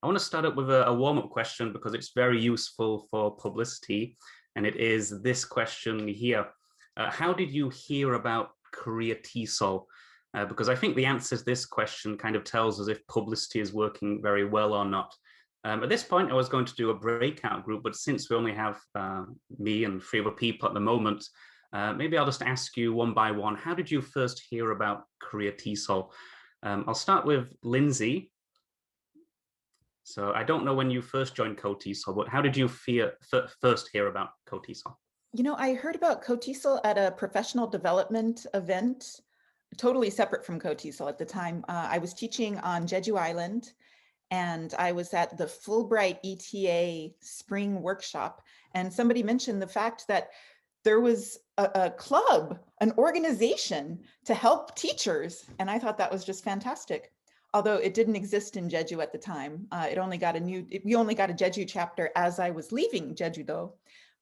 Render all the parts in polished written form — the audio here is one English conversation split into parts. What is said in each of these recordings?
I want to start up with a warm-up question because it's very useful for publicity, and it is this question here. How did you hear about Korea Tesol? Because I think the answer to this question kind of tells us if publicity is working very well or not. At this point, I was going to do a breakout group, but since we only have me and 3 other people at the moment, maybe I'll just ask you one by one, how did you first hear about Korea Tesol? I'll start with Lindsay. So I don't know when you first joined KOTESOL, but how did you first hear about KOTESOL? You know, I heard about KOTESOL at a professional development event, totally separate from KOTESOL at the time. I was teaching on Jeju Island, and I was at the Fulbright ETA spring workshop, and somebody mentioned the fact that there was a club, an organization to help teachers, and I thought that was just fantastic. Although it didn't exist in Jeju at the time. We only got a Jeju chapter as I was leaving Jeju though.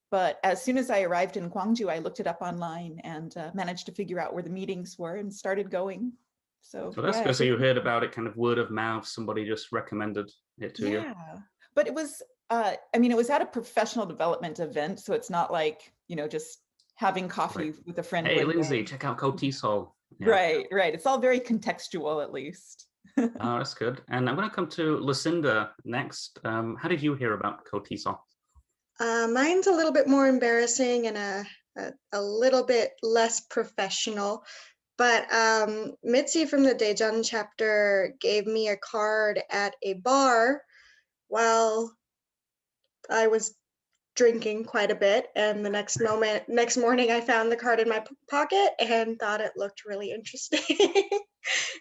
But as soon as I arrived in Gwangju, I looked it up online and managed to figure out where the meetings were and started going. So that's yeah, good. So you heard about it kind of word of mouth, somebody just recommended it to you. Yeah, but it was, I mean, it was at a professional development event. So it's not like, you know, just having coffee with a friend. Hey, Lindsay, check out KOTESOL. Yeah. Right. It's all very contextual, at least. Oh, that's good. And I'm going to come to Lucinda next. How did you hear about KOTESOL? Mine's a little bit more embarrassing and a little bit less professional. But Mitzi from the Daejeon chapter gave me a card at a bar while I was drinking quite a bit. And the next morning, I found the card in my pocket and thought it looked really interesting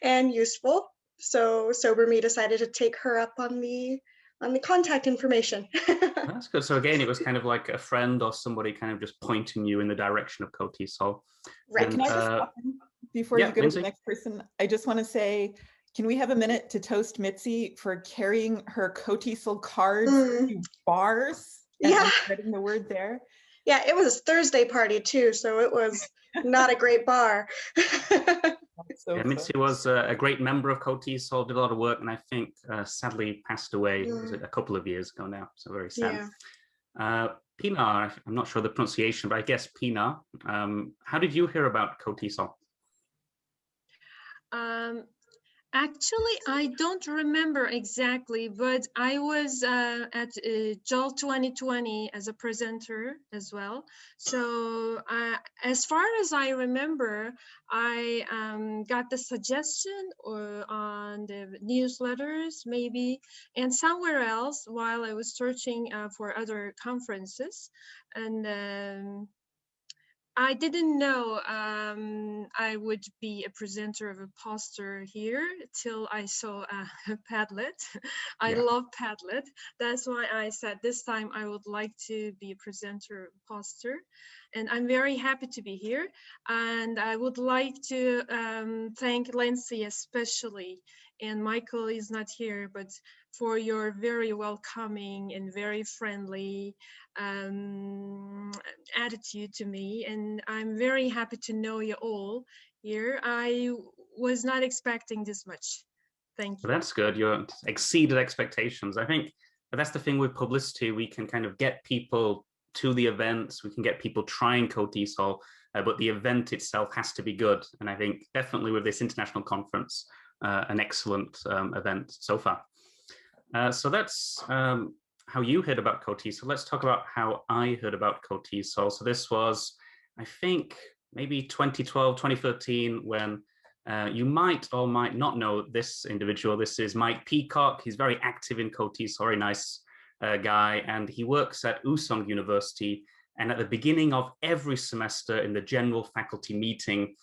and useful. So Sober Me decided to take her up on the contact information. That's good. So again, it was kind of like a friend or somebody kind of just pointing you in the direction of KOTESOL. Right. And, can I just stop before you go Lindsay? To the next person? I just want to say, can we have a minute to toast Mitzi for carrying her KOTESOL cards to bars and spreading the word there? Yeah, it was a Thursday party too, so it was not a great bar. Yeah, Mitzi was a great member of KOTESOL, did a lot of work, and I think sadly passed away was it a couple of years ago now, so very sad. Yeah. Pina, I'm not sure the pronunciation, but I guess Pina, how did you hear about KOTESOL? Actually, I don't remember exactly, but I was at JOL 2020 as a presenter as well. So as far as I remember, I got the suggestion on the newsletters maybe, and somewhere else while I was searching for other conferences. And I didn't know I would be a presenter of a poster here till I saw Padlet. I love Padlet. That's why I said this time I would like to be a presenter of a poster. And I'm very happy to be here. And I would like to thank Lindsay especially. And Michael is not here, but for your very welcoming and very friendly attitude to me. And I'm very happy to know you all here. I was not expecting this much. Thank you. Well, that's good. You exceeded expectations. I think that's the thing with publicity. We can kind of get people to the events. We can get people trying KOTESOL, but the event itself has to be good. And I think definitely with this international conference, an excellent event so far. So that's how you heard about KOTESOL. Let's talk about how I heard about KOTESOL. So this was, I think, maybe 2012, 2013, when you might or might not know this individual. This is Mike Peacock. He's very active in KOTESOL, very nice guy, and he works at Usong University. And at the beginning of every semester in the general faculty meeting,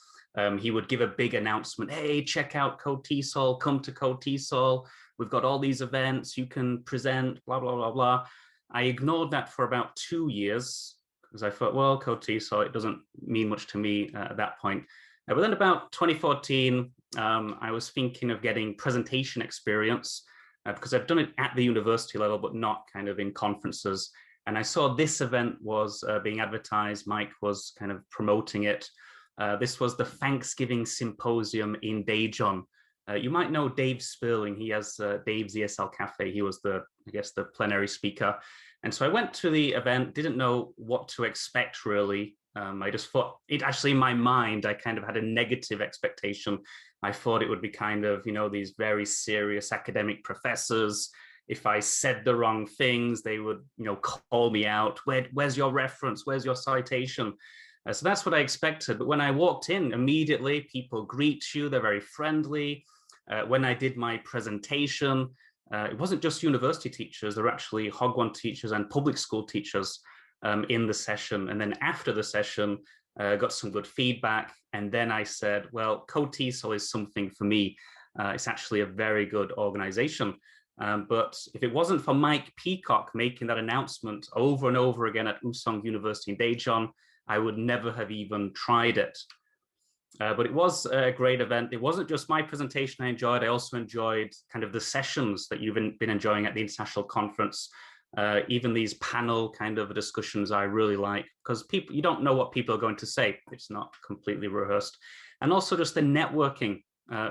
he would give a big announcement. Hey, check out KOTESOL, come to KOTESOL. We've got all these events, you can present, blah, blah, blah, blah. I ignored that for about 2 years because I thought, well, KOTESOL, it doesn't mean much to me at that point. But then about 2014, I was thinking of getting presentation experience because I've done it at the university level, but not kind of in conferences. And I saw this event was being advertised. Mike was kind of promoting it. This was the Thanksgiving Symposium in Daejeon. You might know Dave Sperling. He has Dave's ESL Cafe. He was the, I guess, the plenary speaker. And so I went to the event, didn't know what to expect really. I just thought it actually in my mind, I kind of had a negative expectation. I thought it would be kind of, you know, these very serious academic professors. If I said the wrong things, they would, you know, call me out. Where's your reference? Where's your citation? So that's what I expected. But when I walked in, immediately people greet you. They're very friendly. When I did my presentation, it wasn't just university teachers. There were actually Hogwarts teachers and public school teachers in the session. And then after the session, got some good feedback. And then I said, well, KOTESOL is something for me. It's actually a very good organization. But if it wasn't for Mike Peacock making that announcement over and over again at Usong University in Daejeon, I would never have even tried it. But it was a great event. It wasn't just my presentation I enjoyed. I also enjoyed kind of the sessions that you've been enjoying at the international conference. Even these panel kind of discussions I really like, because people, you don't know what people are going to say. It's not completely rehearsed. And also just the networking,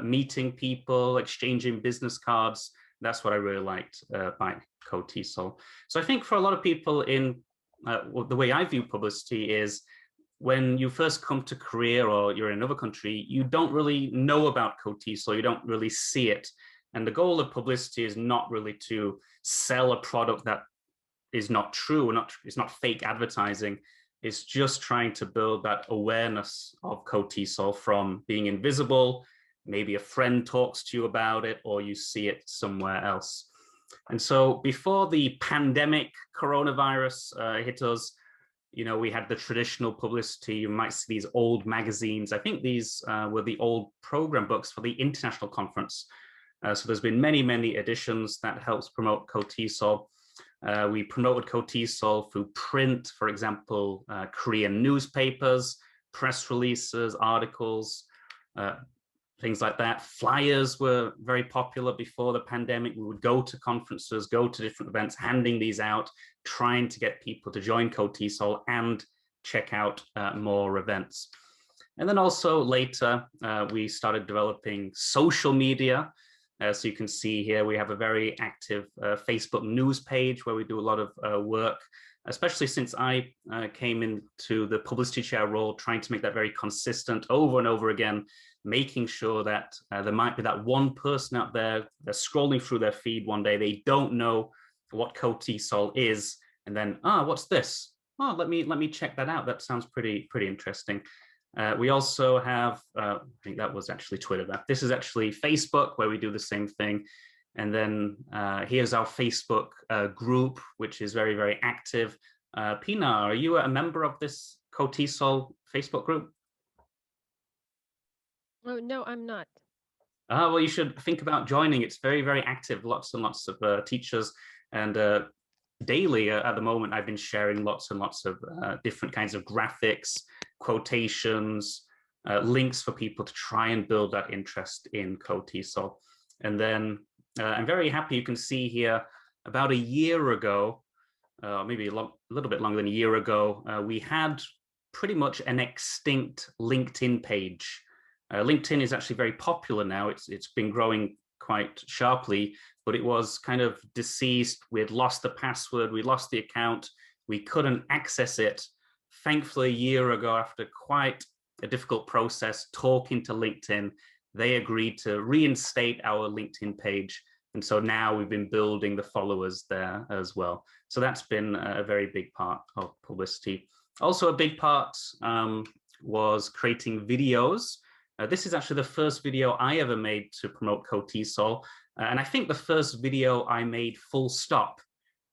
meeting people, exchanging business cards. That's what I really liked by KOTESOL. So I think for a lot of people in the way I view publicity is when you first come to Korea or you're in another country, you don't really know about KOTESOL, you don't really see it. And the goal of publicity is not really to sell a product that is not true, or it's not fake advertising. It's just trying to build that awareness of KOTESOL from being invisible. Maybe a friend talks to you about it, or you see it somewhere else. And so before the pandemic coronavirus hit us, you know, we had the traditional publicity. You might see these old magazines. I think these were the old program books for the international conference. So there's been many, many editions that helps promote KOTESOL. We promoted KOTESOL through print, for example, Korean newspapers, press releases, articles, things like that. Flyers were very popular before the pandemic. We would go to conferences, go to different events, handing these out, trying to get people to join KOTESOL and check out more events. And then also later, we started developing social media. So you can see here, we have a very active Facebook news page where we do a lot of work, especially since I came into the publicity chair role, trying to make that very consistent over and over again, making sure that there might be that one person out there, they're scrolling through their feed one day, they don't know what KOTESOL is, and then, what's this? Oh, let me check that out. That sounds pretty interesting. We also have, I think that was actually Twitter. This is actually Facebook, where we do the same thing. And then here's our Facebook group, which is very active. Pina, are you a member of this KOTESOL Facebook group? Oh, no, I'm not. Well, you should think about joining. It's very active, lots and lots of teachers. And daily at the moment, I've been sharing lots and lots of different kinds of graphics, quotations, links for people to try and build that interest in KOTESOL. And then I'm very happy you can see here, about a year ago, maybe a little bit longer than a year ago, we had pretty much an extinct LinkedIn page. LinkedIn is actually very popular now. It's been growing quite sharply, but it was kind of deceased. We had lost the password, we lost the account, we couldn't access it. Thankfully, a year ago, after quite a difficult process, talking to LinkedIn, they agreed to reinstate our LinkedIn page. And so now we've been building the followers there as well. So that's been a very big part of publicity. Also a big part was creating videos. This is actually the first video I ever made to promote KOTESOL. And I think the first video I made full stop,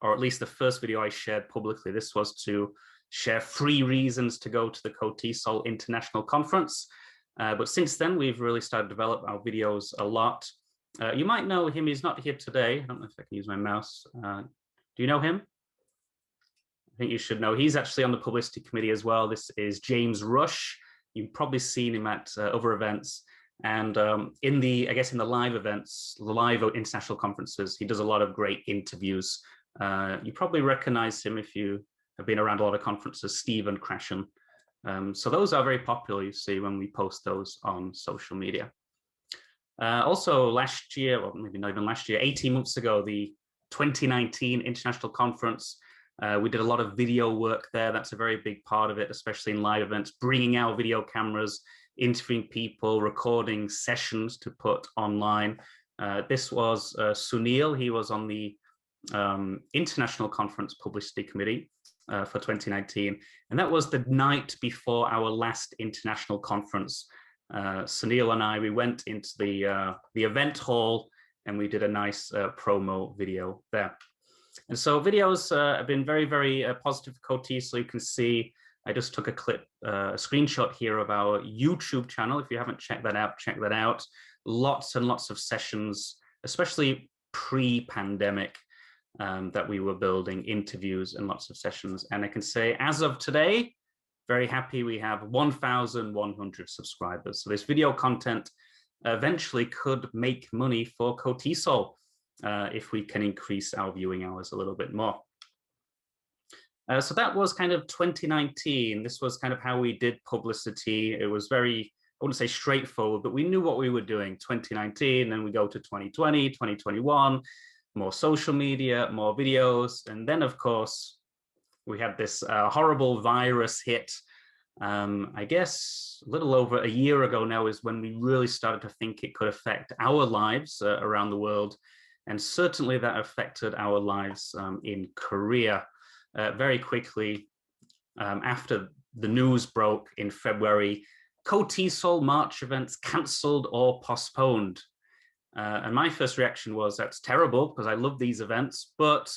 or at least the first video I shared publicly. This was to share 3 reasons to go to the KOTESOL International Conference. But since then, we've really started to develop our videos a lot. You might know him, he's not here today. I don't know if I can use my mouse. Do you know him? I think you should know. He's actually on the publicity committee as well. This is James Rush. You've probably seen him at other events. And in the live events, the live international conferences, he does a lot of great interviews. You probably recognize him if you have been around a lot of conferences, Stephen Krashen. So those are very popular, you see, when we post those on social media. Also last year, or maybe not even last year, 18 months ago, the 2019 International Conference, we did a lot of video work there. That's a very big part of it, especially in live events, bringing our video cameras, interviewing people, recording sessions to put online. This was Sunil. He was on the International Conference Publicity Committee for 2019. And that was the night before our last international conference. Sunil and I, we went into the event hall and we did a nice promo video there. And so videos have been very, very positive for KOTESOL. You can see, I just took a clip, a screenshot here of our YouTube channel. If you haven't checked that out, check that out. Lots and lots of sessions, especially pre-pandemic, that we were building, interviews and lots of sessions. And I can say, as of today, very happy we have 1,100 subscribers. So this video content eventually could make money for KOTESOL if we can increase our viewing hours a little bit more. So that was kind of 2019. This was kind of how we did publicity. It was very, I wouldn't say straightforward, but we knew what we were doing. 2019, then we go to 2020, 2021, more social media, more videos. And then of course, we had this horrible virus hit. I guess a little over a year ago now is when we really started to think it could affect our lives around the world. And certainly that affected our lives in Korea very quickly. After the news broke in February, KOTESOL March events cancelled or postponed. And my first reaction was, that's terrible because I love these events. But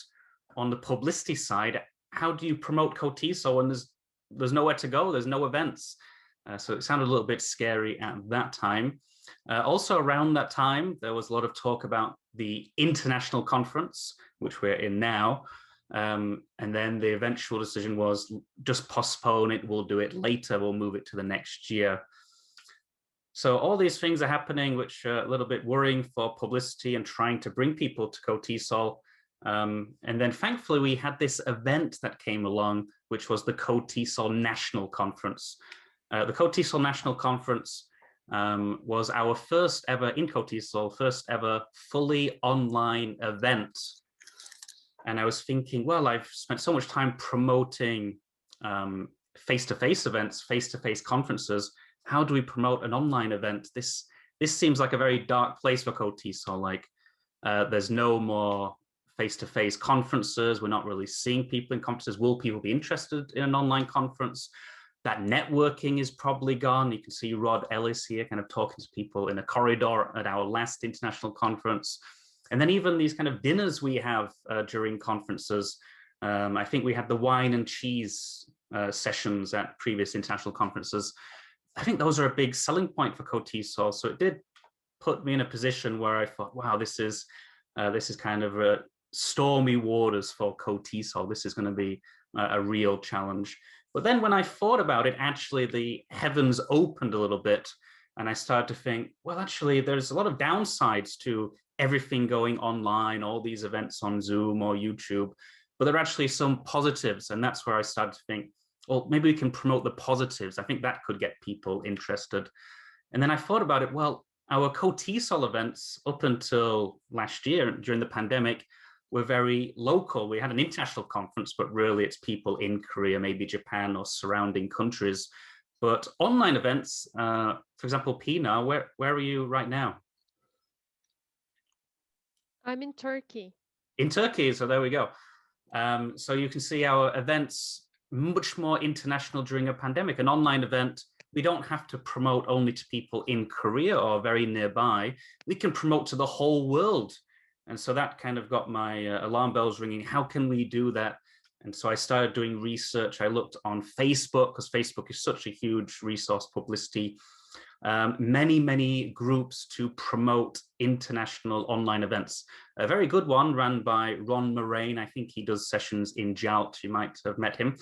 on the publicity side, how do you promote KOTESOL when there's nowhere to go, there's no events? So it sounded a little bit scary at that time. Also around that time, there was a lot of talk about the international conference, which we're in now. And then the eventual decision was just postpone it, we'll do it later, we'll move it to the next year. So all these things are happening, which are a little bit worrying for publicity and trying to bring people to KOTESOL. And then thankfully we had this event that came along, which was the KOTESOL National Conference. The KOTESOL National Conference was our first ever, in KOTESOL, first ever fully online event. And I was thinking, well, I've spent so much time promoting face-to-face events, face-to-face conferences. How do we promote an online event? This seems like a very dark place for KOTESOL. Like there's no more face-to-face conferences. We're not really seeing people in conferences. Will people be interested in an online conference? That networking is probably gone. You can see Rod Ellis here kind of talking to people in a corridor at our last international conference. And then even these kind of dinners we have during conferences. I think we had the wine and cheese sessions at previous international conferences. I think those are a big selling point for KOTESOL. So it did put me in a position where I thought, wow, this is kind of a stormy waters for KOTESOL. This is going to be a real challenge. But then when I thought about it, actually the heavens opened a little bit and I started to think, well, actually there's a lot of downsides to everything going online, all these events on Zoom or YouTube, but there are actually some positives. And that's where I started to think, well, maybe we can promote the positives. I think that could get people interested. And then I thought about it, well, our KOTESOL events up until last year during the pandemic were very local. We had an international conference, but really it's people in Korea, maybe Japan or surrounding countries. But online events, for example, Pina, where are you right now? I'm in Turkey. In Turkey, so there we go. So you can see our events much more international during a pandemic. An online event, we don't have to promote only to people in Korea or very nearby. We can promote to the whole world. And so that kind of got my alarm bells ringing. How can we do that? And so I started doing research. I looked on Facebook, because Facebook is such a huge resource, publicity. Many groups to promote international online events. A very good one ran by Ron Moraine. I think he does sessions in JALT. You might have met him.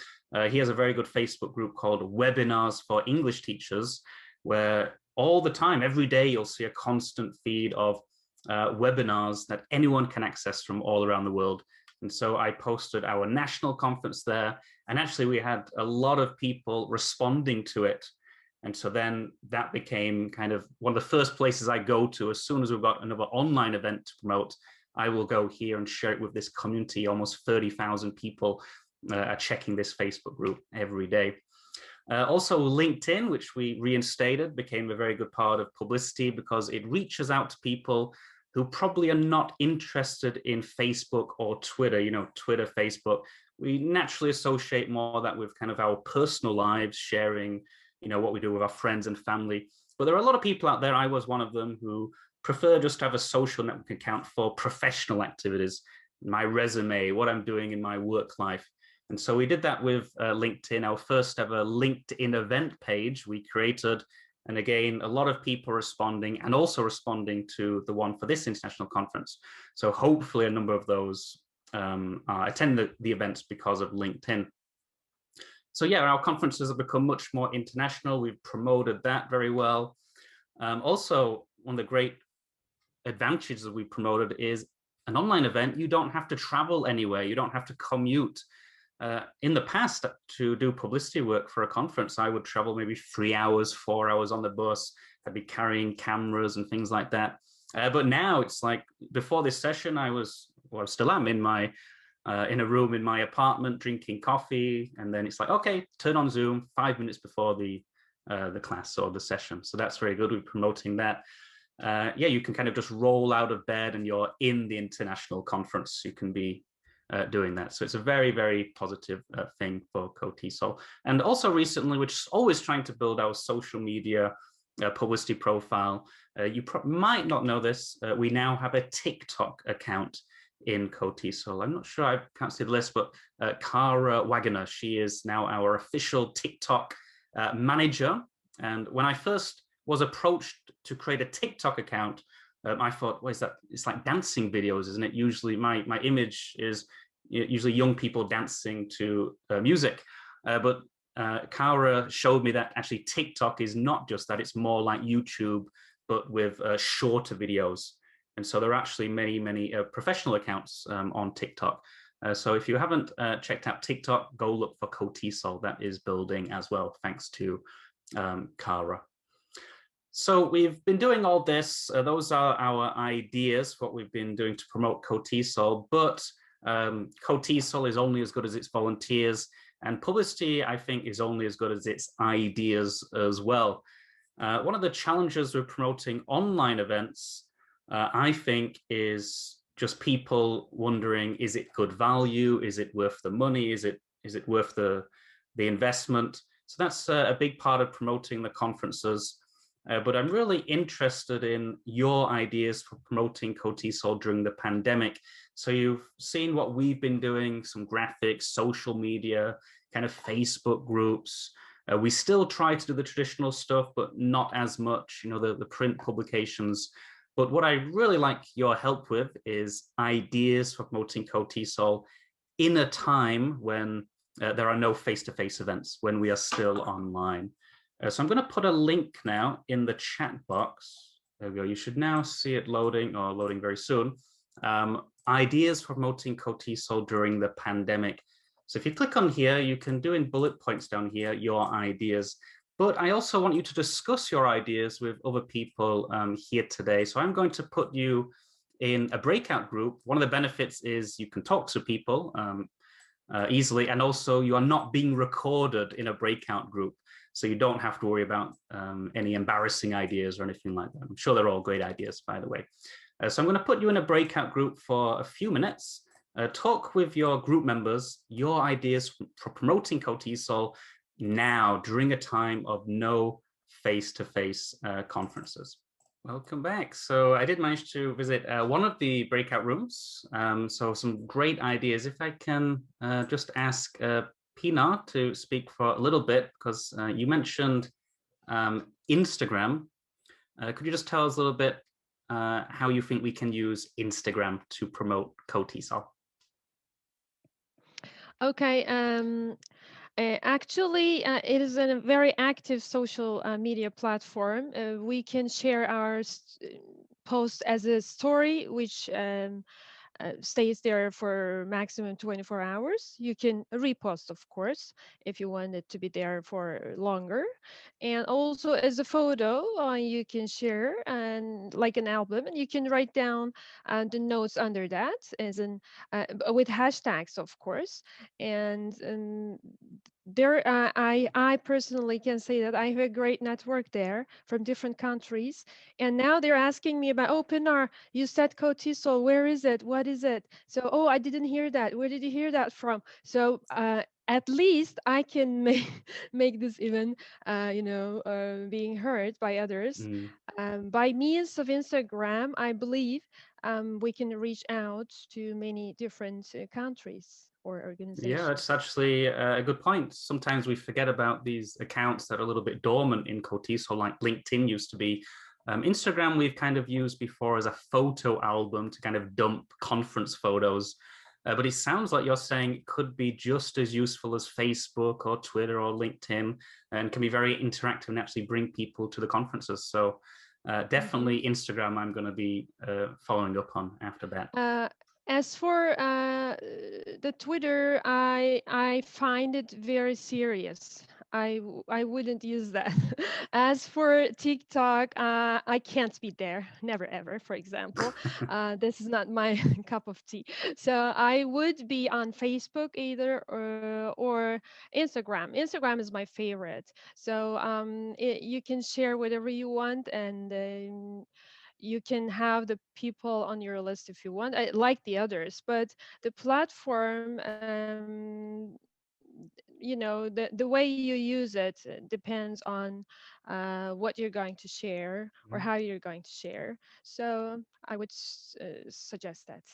He has a very good Facebook group called Webinars for English Teachers, where all the time, every day, you'll see a constant feed of webinars that anyone can access from all around the world. And so I posted our national conference there, and actually we had a lot of people responding to it. And so then that became kind of one of the first places I go to. As soon as we've got another online event to promote, I will go here and share it with this community. Almost 30,000 people are checking this Facebook group every day. Also LinkedIn, which we reinstated, became a very good part of Publicity because it reaches out to people who probably are not interested in Facebook or Twitter, Twitter, Facebook. We naturally associate more of that with kind of our personal lives, sharing, what we do with our friends and family. But there are a lot of people out there, I was one of them, who prefer just to have a social network account for professional activities, my resume, what I'm doing in my work life. And so we did that with LinkedIn, our first ever LinkedIn event page we created. And again, a lot of people responding and also responding to the one for this international conference. So hopefully a number of those attend the events because of LinkedIn. So yeah, our conferences have become much more international. We've promoted that very well. Also, one of the great advantages that we promoted is an online event. You don't have to travel anywhere. You don't have to commute. In the past, to do publicity work for a conference, I would travel maybe 3 hours, 4 hours on the bus. I'd be carrying cameras and things like that. But now it's like, before this session, I still am in a room in my apartment drinking coffee, and then it's like, okay, turn on Zoom 5 minutes before the class or the session. So that's very good. We're promoting that. Yeah, you can kind of just roll out of bed and you're in the international conference. You can be doing that. So it's a very, very positive thing for KOTESOL. And also recently, we're just always trying to build our social media publicity profile. You might not know this. We now have a TikTok account in KOTESOL. I'm not sure, I can't see the list, but Kara Wagner, she is now our official TikTok manager. And when I first was approached to create a TikTok account, I thought, what is that? It's like dancing videos, isn't it? Usually my image is usually young people dancing to music. But Kara showed me that actually TikTok is not just that, it's more like YouTube, but with shorter videos. And so there are actually many, many professional accounts on TikTok. So if you haven't checked out TikTok, go look for KOTESOL. That is building as well, thanks to Kara. So we've been doing all this. Those are our ideas, what we've been doing to promote KOTESOL. But KOTESOL is only as good as its volunteers. And Publicity, I think, is only as good as its ideas as well. One of the challenges with promoting online events, I think, is just people wondering, is it good value? Is it worth the money? Is it worth the investment? So that's a big part of promoting the conferences. But I'm really interested in your ideas for promoting KOTESOL during the pandemic. So you've seen what we've been doing, some graphics, social media, kind of Facebook groups. We still try to do the traditional stuff, but not as much, the print publications. But what I really like your help with is ideas for promoting KOTESOL in a time when there are no face-to-face events, when we are still online. So I'm going to put a link now in the chat box. There we go. You should now see it loading, or loading very soon. Ideas for promoting KOTESOL during the pandemic. So if you click on here, you can do in bullet points down here your ideas. But I also want you to discuss your ideas with other people here today. So I'm going to put you in a breakout group. One of the benefits is you can talk to people easily, and also you are not being recorded in a breakout group. So you don't have to worry about any embarrassing ideas or anything like that. I'm sure they're all great ideas, by the way. So I'm going to put you in a breakout group for a few minutes. Talk with your group members, your ideas for promoting KOTESOL now during a time of no face-to-face conferences. Welcome back. So I did manage to visit one of the breakout rooms. So some great ideas. If I can just ask Pinar to speak for a little bit, because you mentioned Instagram. Could you just tell us a little bit how you think we can use Instagram to promote KOTESOL? Okay. Actually, it is a very active social media platform. We can share our post as a story, which stays there for maximum 24 hours. You can repost, of course, if you want it to be there for longer. And also as a photo, you can share and like an album, and you can write down the notes under that as in with hashtags, of course. And there, I personally can say that I have a great network there from different countries. And now they're asking me about, oh, Pinar, you said KOTESOL, where is it? What is it? So, oh, I didn't hear that. Where did you hear that from? So at least I can make this event, being heard by others. Mm. By means of Instagram, I believe we can reach out to many different countries or organizations. Yeah, that's actually a good point. Sometimes we forget about these accounts that are a little bit dormant in KOTESOL, like LinkedIn used to be. Instagram we've kind of used before as a photo album to kind of dump conference photos. But it sounds like you're saying it could be just as useful as Facebook or Twitter or LinkedIn, and can be very interactive and actually bring people to the conferences. So definitely Instagram I'm going to be following up on after that. As for the Twitter, I find it very serious. I wouldn't use that. As for TikTok, I can't be there, never ever, for example. This is not my cup of tea. So I would be on Facebook either or Instagram. Instagram is my favorite. So you can share whatever you want, and you can have the people on your list if you want, like the others, but the platform, the way you use it depends on what you're going to share or how you're going to share. So I would suggest that.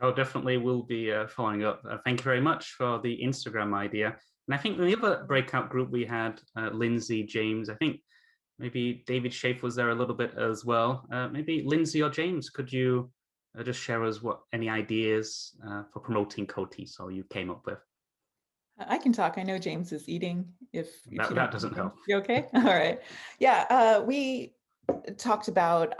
Oh, definitely we'll be following up. Thank you very much for the Instagram idea. And I think the other breakout group we had, Lindsay, James, I think maybe David Schaefer was there a little bit as well. Maybe Lindsay or James, could you just share us any ideas for promoting KOTESOL you came up with? I can talk. I know James is eating. If that doesn't help. You okay? All right. Yeah, we talked about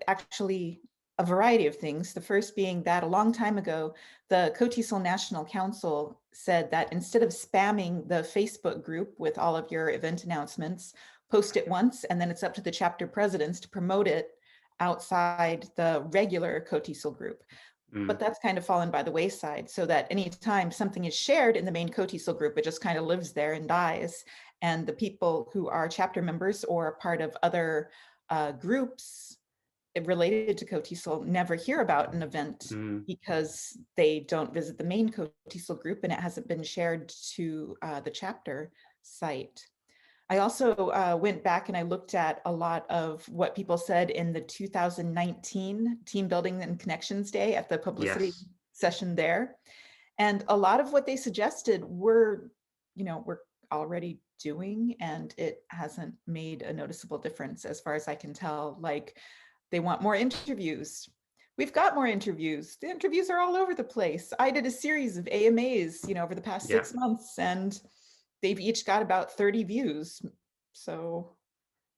actually a variety of things. The first being that a long time ago, the KOTESOL National Council said that instead of spamming the Facebook group with all of your event announcements, post it once, and then it's up to the chapter presidents to promote it outside the regular KOTESOL group. But that's kind of fallen by the wayside, so that anytime something is shared in the main KOTESOL group, it just kind of lives there and dies. And the people who are chapter members or part of other groups related to KOTESOL never hear about an event because they don't visit the main KOTESOL group and it hasn't been shared to the chapter site. I also went back and I looked at a lot of what people said in the 2019 Team Building and Connections Day at the Publicity session there. And a lot of what they suggested we're already doing, and it hasn't made a noticeable difference as far as I can tell. Like, they want more interviews. We've got more interviews. The interviews are all over the place. I did a series of AMAs, over the past 6 months, and they've each got about 30 views. So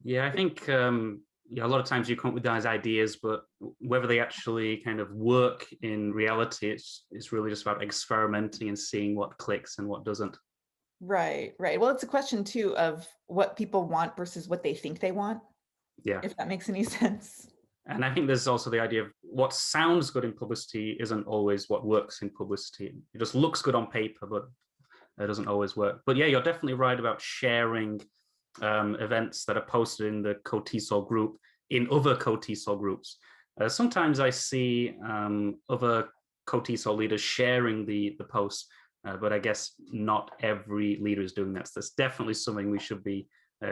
yeah, I think a lot of times you come up with those ideas, but whether they actually kind of work in reality, it's really just about experimenting and seeing what clicks and what doesn't. Right. Well, it's a question too of what people want versus what they think they want. Yeah. If that makes any sense. And I think there's also the idea of what sounds good in publicity isn't always what works in publicity. It just looks good on paper, but it doesn't always work. But yeah, you're definitely right about sharing events that are posted in the KOTESOL group in other KOTESOL groups. Sometimes I see other KOTESOL leaders sharing the posts, but I guess not every leader is doing that. So that's definitely something we should be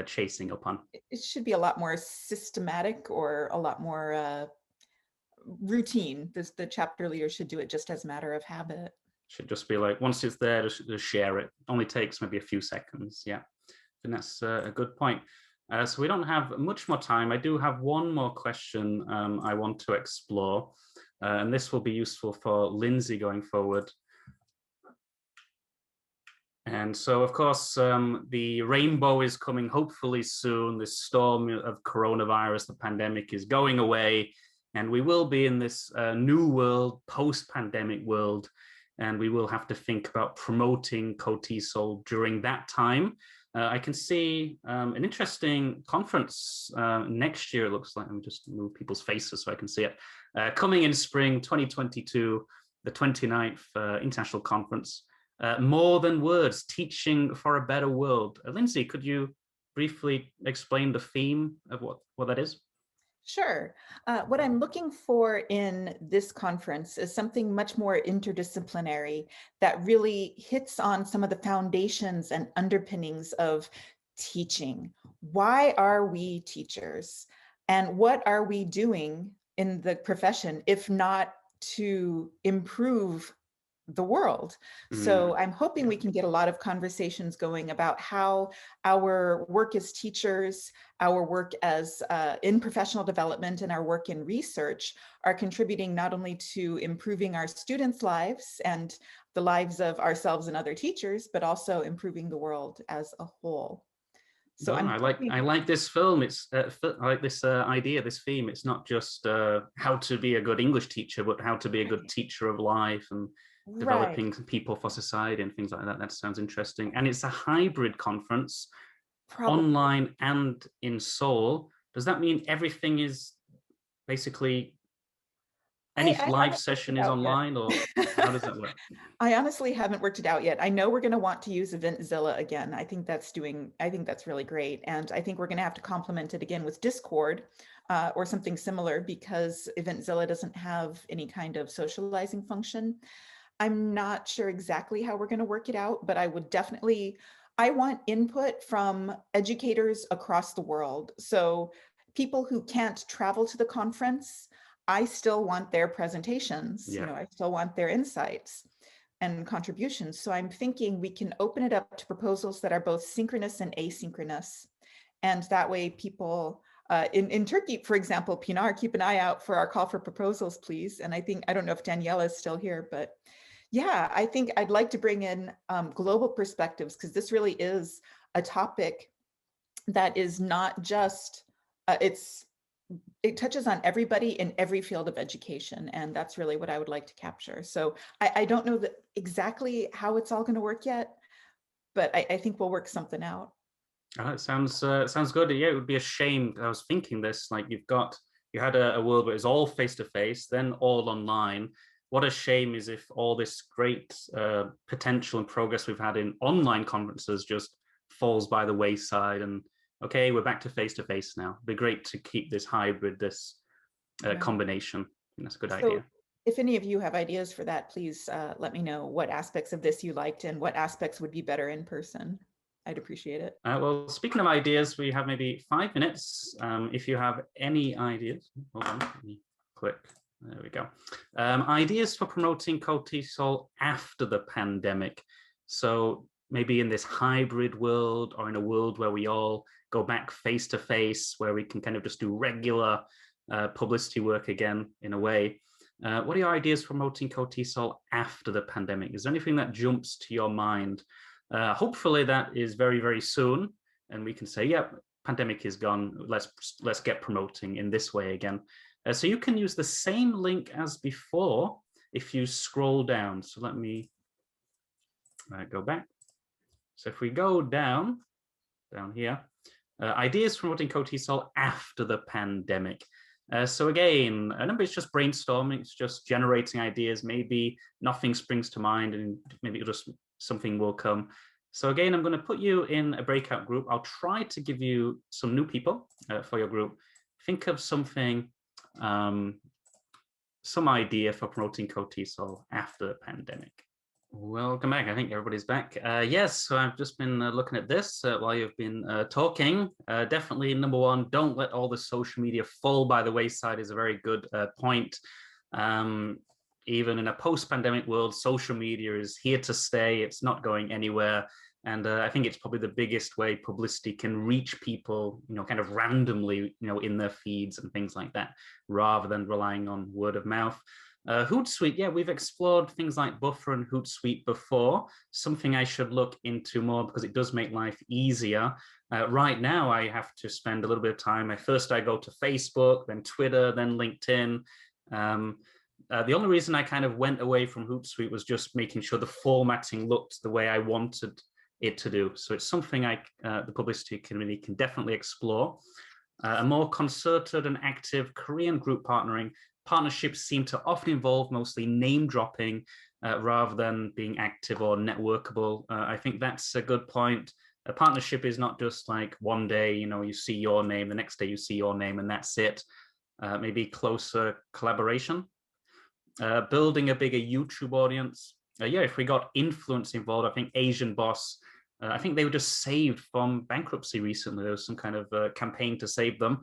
chasing up on. It should be a lot more systematic or a lot more routine. The chapter leader should do it just as a matter of habit. Should just be like, once it's there, just share it. Only takes maybe a few seconds. Yeah, I think that's a good point. So we don't have much more time. I do have one more question I want to explore, and this will be useful for Lindsay going forward. And so, of course, the rainbow is coming hopefully soon. This storm of coronavirus, the pandemic, is going away. And we will be in this new world, post-pandemic world, and we will have to think about promoting KOTESOL during that time. I can see an interesting conference next year, it looks like. Let me just move people's faces so I can see it. Coming in spring 2022, the 29th International Conference, More Than Words, Teaching for a Better World. Lindsay, could you briefly explain the theme of what that is? Sure. What I'm looking for in this conference is something much more interdisciplinary that really hits on some of the foundations and underpinnings of teaching. Why are we teachers? And what are we doing in the profession, if not to improve the world? So I'm hoping we can get a lot of conversations going about how our work as teachers, our work as in professional development, and our work in research are contributing not only to improving our students' lives and the lives of ourselves and other teachers, but also improving the world as a whole. So I like this film. It's I like this idea, this theme. It's not just how to be a good English teacher, but how to be a good teacher of life and developing people for society and things like that. That sounds interesting. And it's a hybrid conference, online and in Seoul. Does that mean everything is basically any live session is online, or how does that work? I honestly haven't worked it out yet. I know we're going to want to use Eventzilla again. I think that's really great. And I think we're going to have to complement it again with Discord or something similar, because Eventzilla doesn't have any kind of socializing function. I'm not sure exactly how we're going to work it out, but I want input from educators across the world. So people who can't travel to the conference, I still want their presentations. Yeah. You know, I still want their insights and contributions. So I'm thinking we can open it up to proposals that are both synchronous and asynchronous. And that way people in Turkey, for example, Pinar, keep an eye out for our call for proposals, please. And I don't know if Daniela is still here, but yeah, I think I'd like to bring in global perspectives, because this really is a topic that is not just, it touches on everybody in every field of education. And that's really what I would like to capture. So I don't know exactly how it's all going to work yet, but I think we'll work something out. Oh, it sounds good. Yeah, it would be a shame. I was thinking this, like you had a world where it's all face-to-face, then all online. What a shame is if all this great potential and progress we've had in online conferences just falls by the wayside. And okay, we're back to face-to-face now. It'd be great to keep this hybrid, this combination. I think that's a good idea. If any of you have ideas for that, please let me know what aspects of this you liked and what aspects would be better in person. I'd appreciate it. Well, speaking of ideas, we have maybe 5 minutes. If you have any ideas, hold on, let me click. There we go. Ideas for promoting KOTESOL after the pandemic. So maybe in this hybrid world, or in a world where we all go back face to face, where we can kind of just do regular publicity work again, in a way. What are your ideas for promoting KOTESOL after the pandemic? Is there anything that jumps to your mind? Hopefully that is very, very soon, and we can say, yeah, pandemic is gone. Let's get promoting in this way again. So you can use the same link as before if you scroll down. So let me go back. So if we go down here, ideas for promoting KOTESOL after the pandemic. So again, remember, it's just brainstorming. It's just generating ideas. Maybe nothing springs to mind, and maybe something will come. So again, I'm going to put you in a breakout group. I'll try to give you some new people for your group. Think of something, some idea for promoting KOTESOL after the pandemic. Welcome back. I think everybody's back. Yes, so I've just been looking at this while you've been talking. Definitely, number one, don't let all the social media fall by the wayside is a very good point. Even in a post-pandemic world, social media is here to stay. It's not going anywhere. And I think it's probably the biggest way publicity can reach people, kind of randomly, in their feeds and things like that, rather than relying on word of mouth. Hootsuite, yeah, we've explored things like Buffer and Hootsuite before, something I should look into more because it does make life easier. Right now, I have to spend a little bit of time. First, I go to Facebook, then Twitter, then LinkedIn. The only reason I kind of went away from Hootsuite was just making sure the formatting looked the way I wanted it to do. So it's something the Publicity Committee can definitely explore. A more concerted and active Korean group partnerships seem to often involve mostly name dropping rather than being active or networkable. I think that's a good point. A partnership is not just like one day, you see your name, the next day you see your name, and that's it. Maybe closer collaboration. Building a bigger YouTube audience. Yeah, if we got influence involved, I think Asian Boss, I think they were just saved from bankruptcy recently. There was some kind of campaign to save them.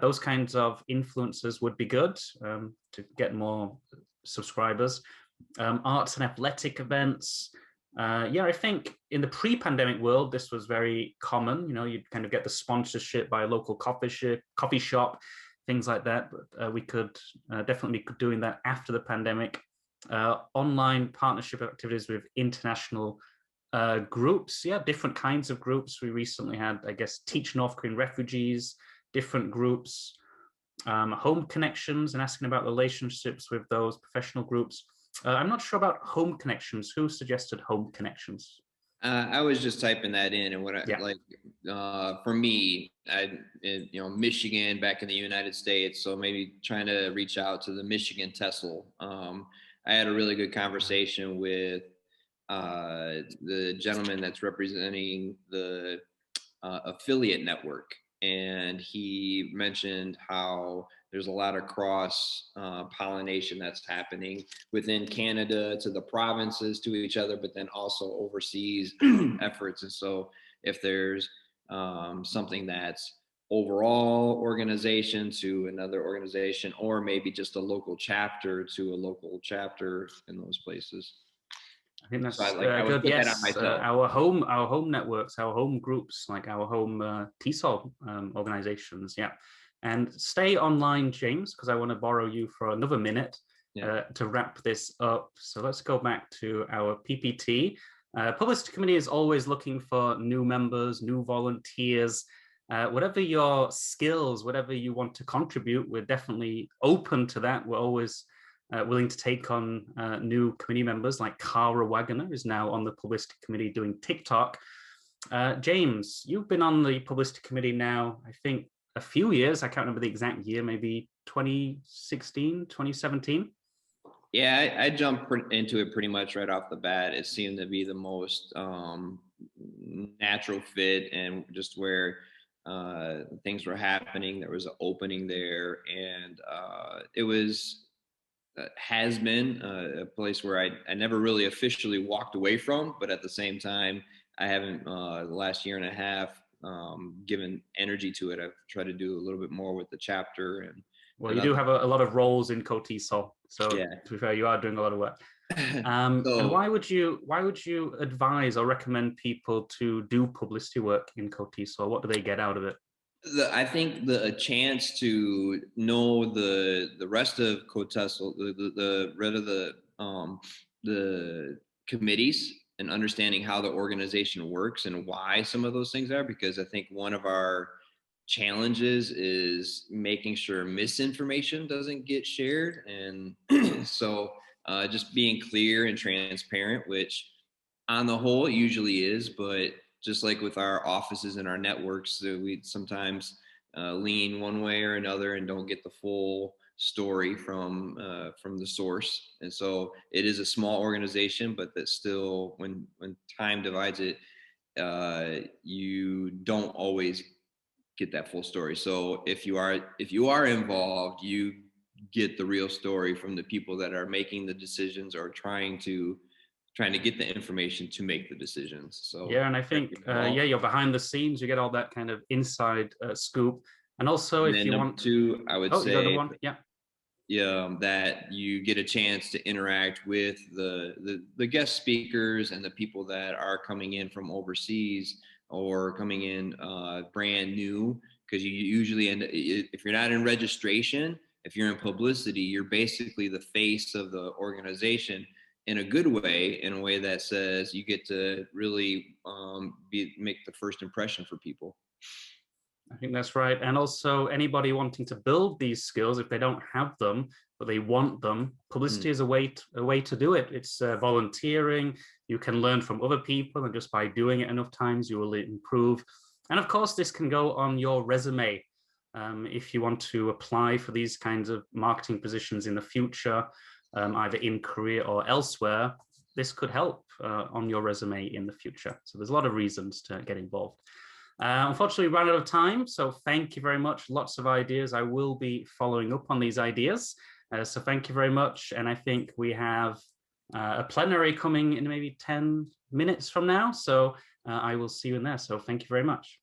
Those kinds of influencers would be good to get more subscribers. Arts and athletic events. Yeah, I think in the pre-pandemic world, this was very common. You'd kind of get the sponsorship by a local coffee shop, things like that. But we could definitely be doing that after the pandemic. Online partnership activities with international groups, yeah, different kinds of groups. We recently had, I guess, Teach North Korean Refugees, different groups, home connections, and asking about relationships with those professional groups. I'm not sure about home connections. Who suggested home connections? I was just typing that in, and what I like for me, Michigan back in the United States, so maybe trying to reach out to the Michigan Tesol. I had a really good conversation with the gentleman that's representing the affiliate network, and he mentioned how there's a lot of cross pollination that's happening within Canada to the provinces to each other, but then also overseas efforts. And so if there's something that's overall organization to another organization, or maybe just a local chapter to a local chapter in those places. I think that's so good. Yes, our home networks, our home groups, like our home TESOL organizations. Yeah, and stay online, James, because I want to borrow you for another minute to wrap this up. So let's go back to our PPT. Publicity Committee is always looking for new members, new volunteers. Whatever your skills, whatever you want to contribute, we're definitely open to that. We're always willing to take on new committee members, like Cara Wagner is now on the Publicity Committee doing TikTok. James, you've been on the Publicity Committee now, I think, a few years. I can't remember the exact year, maybe 2016, 2017. Yeah, I jumped into it pretty much right off the bat. It seemed to be the most natural fit, and just where things were happening. There was an opening there, and it was has been a place where I never really officially walked away from, but at the same time, I haven't the last year and a half given energy to it. I've tried to do a little bit more with the chapter. And well, you do have a lot of roles in KOTESOL, so yeah. To be fair, you are doing a lot of work. And why would you advise or recommend people to do publicity work in KOTESOL? What do they get out of it? I think a chance to know the rest of KOTESOL, the rest of the committees, and understanding how the organization works and why some of those things are, because I think one of our challenges is making sure misinformation doesn't get shared. And so just being clear and transparent, which on the whole it usually is, but just like with our offices and our networks, we sometimes lean one way or another and don't get the full story from the source. And so it is a small organization, but that still, when time divides it, you don't always get that full story. So if you are involved, you get the real story from the people that are making the decisions or trying to get the information to make the decisions. So yeah, and I think you're behind the scenes, you get all that kind of inside scoop. And also, if you want to, I would say, yeah, that you get a chance to interact with the guest speakers and the people that are coming in from overseas or coming in brand new, because you usually if you're not in registration, if you're in publicity, you're basically the face of the organization in a good way, in a way that says you get to really make the first impression for people. I think that's right. And also anybody wanting to build these skills, if they don't have them, but they want them, publicity is a way to do it. It's volunteering. You can learn from other people, and just by doing it enough times, you will improve. And of course, this can go on your resume. If you want to apply for these kinds of marketing positions in the future, either in Korea or elsewhere, this could help on your resume in the future. So there's a lot of reasons to get involved. Unfortunately, we ran out of time, so thank you very much. Lots of ideas. I will be following up on these ideas. So thank you very much. And I think we have a plenary coming in maybe 10 minutes from now. So I will see you in there. So thank you very much.